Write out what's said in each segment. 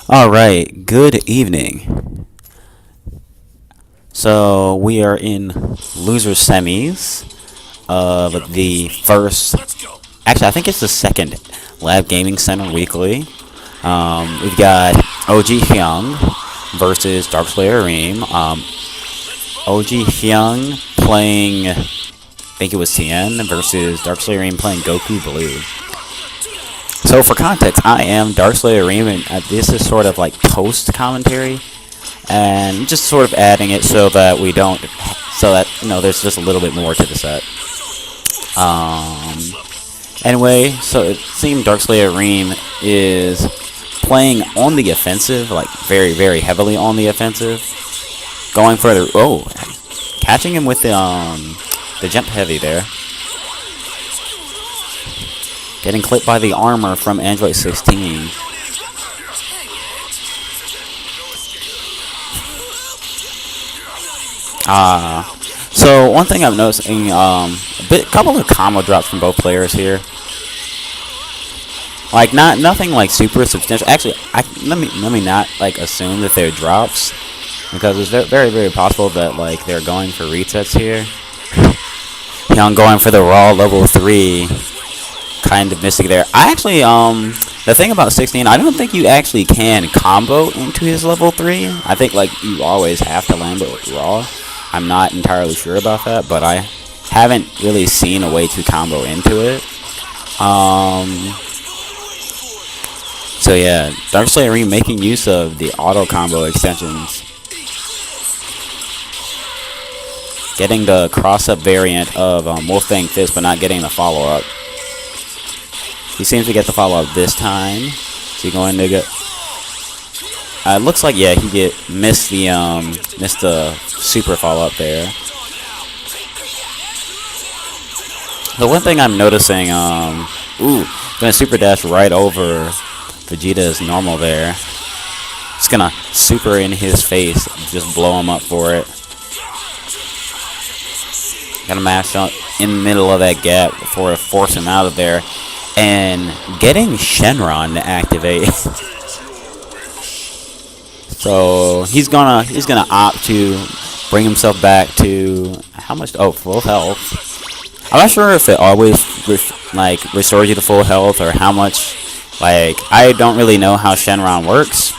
Alright, good evening. So, we are in loser semis of the first, actually, I think it's the second Lab Gaming Center Weekly. We've got OGHyung versus DarkslayerArim. OGHyung playing, I think it was Tien, versus DarkslayerArim playing Goku Blue. So for context, I am DarkslayerArim, and this is sort of like post commentary, and just sort of adding it so that we don't, so that there's just a little bit more to the set. Anyway, so it seemed DarkslayerArim is playing on the offensive, like very, very heavily on the offensive, going further. Oh, catching him with the jump heavy there. Getting clipped by the armor from Android 16. So one thing I'm noticing, couple of combo drops from both players here. Like nothing like super substantial. Actually, let me not like assume that they're drops, because it's very, very possible that like they're going for resets here. Young going for the raw level 3. Kind of mystic there. I actually, the thing about 16, I don't think you actually can combo into his level 3. I think, like, you always have to land it with raw. I'm not entirely sure about that, but I haven't really seen a way to combo into it. So yeah, DarkslayerArim making use of the auto combo extensions. Getting the cross-up variant of Wolfang Fist, but not getting the follow-up. He seems to get the follow-up this time. Is he going to get? It looks like, yeah, he missed the super follow-up there. The one thing I'm noticing, gonna super dash right over Vegeta's normal there. Just gonna super in his face, just blow him up for it. Gonna mash up in the middle of that gap before it force him out of there. And getting Shenron to activate. So he's gonna opt to bring himself back to how much? Oh, full health. I'm not sure if it always restores you to full health, or how much. Like, I don't really know how Shenron works.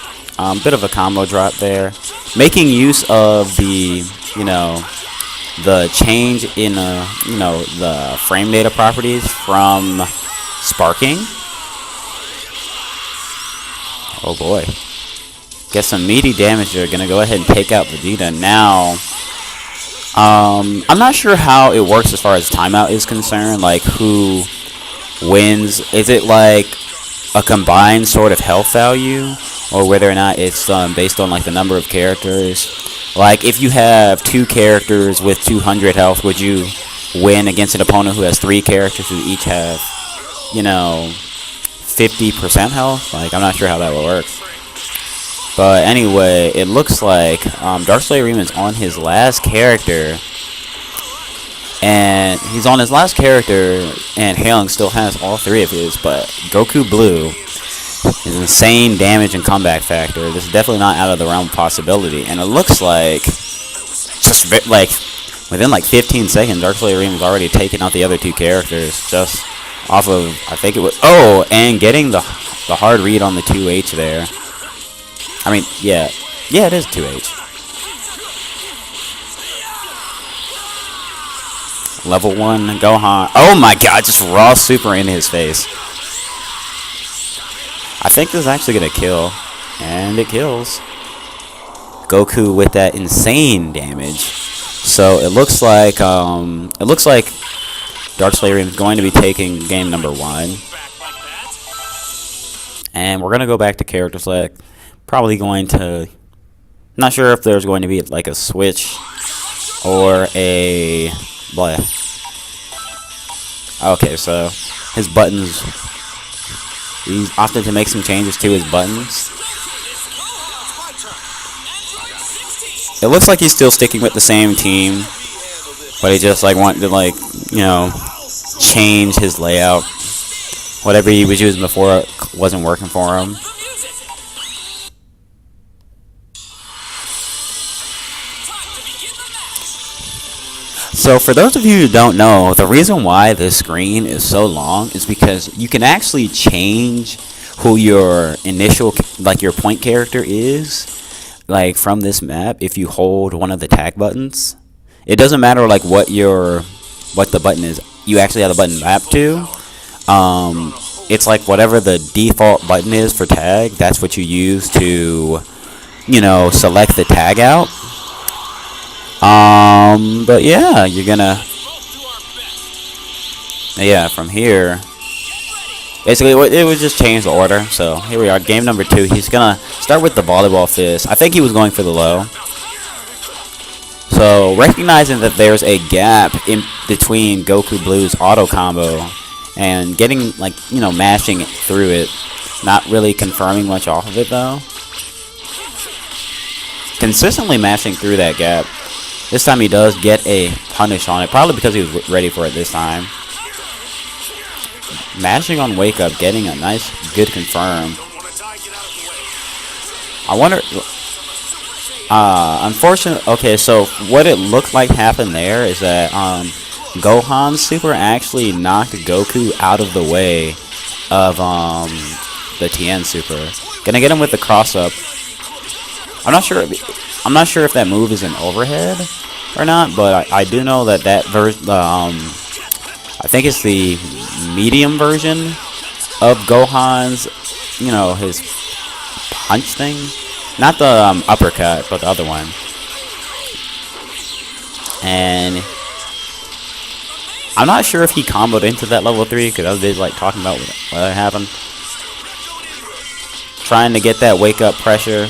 Bit of a combo drop there. Making use of the the change in the frame data properties from sparking. Oh boy. Get some meaty damage there. Gonna go ahead and take out Vegeta now. I'm not sure how it works as far as timeout is concerned. Like, who wins? Is it like a combined sort of health value, or whether or not it's based on like the number of characters? Like, if you have 2 characters with 200 health, would you win against an opponent who has 3 characters who each have 50% health? Like, I'm not sure how that will work. But anyway, it looks like DarkslayerArim is on his last character. And he's on his last character, and Hyung still has all 3 of his. But Goku Blue is insane damage and comeback factor. This is definitely not out of the realm of possibility. And it looks like, just like within like 15 seconds, DarkslayerArim has already taken out the other 2 characters. Just off of, I think it was, and getting the hard read on the 2H there. I mean, yeah, it is 2H. Level 1 Gohan. Oh my god, just raw super in his face. I think this is actually gonna kill, and it kills. Goku with that insane damage. So it looks like DarkslayerArim is going to be taking game number 1. And we're going to go back to character select. Probably going to... Not sure if there's going to be like a switch or a... What? Okay, so his buttons... He's opted to make some changes to his buttons. It looks like he's still sticking with the same team, but he just like wanted to change his layout. Whatever he was using before wasn't working for him. So for those of you who don't know, the reason why this screen is so long is because you can actually change who your initial, like your point character is, like from this map if you hold one of the tag buttons. It doesn't matter like what the button is. You actually have the button mapped to. It's like whatever the default button is for tag, that's what you use to, you know, select the tag out. But yeah, you're gonna, yeah, from here, basically it would just change the order. So here we are, game number 2. He's gonna start with the volleyball fist. I think he was going for the low. So recognizing that there's a gap in between Goku Blue's auto combo and getting, like, you know, mashing through it, not really confirming much off of it though. Consistently mashing through that gap. This time he does get a punish on it, probably because he was ready for it this time. Mashing on wake up, getting a nice, good confirm. I wonder, unfortunately, okay, so what it looked like happened there is that Gohan's super actually knocked Goku out of the way of the Tien super. Gonna get him with the cross up. I'm not sure if that move is an overhead or not, but I do know that I think it's the medium version of Gohan's, you know, his punch thing. Not the uppercut, but the other one. And I'm not sure if he comboed into that level 3, because I was like talking about what happened. Trying to get that wake up pressure.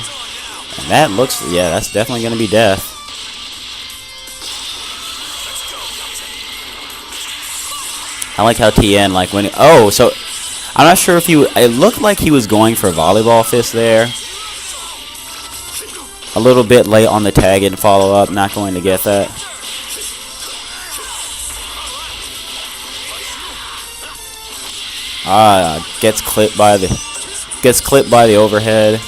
And that looks, yeah, that's definitely going to be death. I like how Tien, like, when, oh, so, I'm not sure if it looked like he was going for volleyball fist there. A little bit late on the tag and follow up, not going to get that. Gets clipped by the overhead.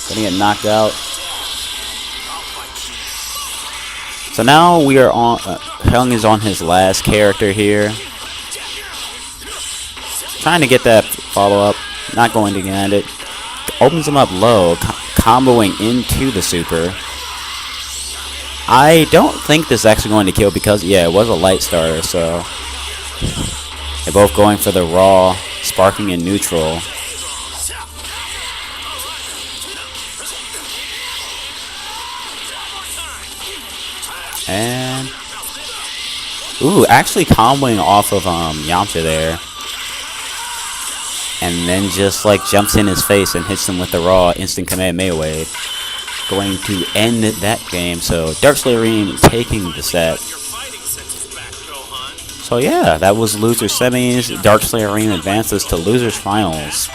Gonna get knocked out. So now we are on, Hyung is on his last character here. Trying to get that follow-up, not going to get it. Opens him up low, comboing into the super. I don't think this is actually going to kill because, yeah, it was a light starter, so they're both going for the raw, sparking in neutral. And ooh, actually comboing off of Yamcha there. And then just like jumps in his face and hits him with the raw instant Kamehameha wave. Going to end that game. So DarkslayerArim taking the set. So yeah, that was loser semis. DarkslayerArim advances to losers finals.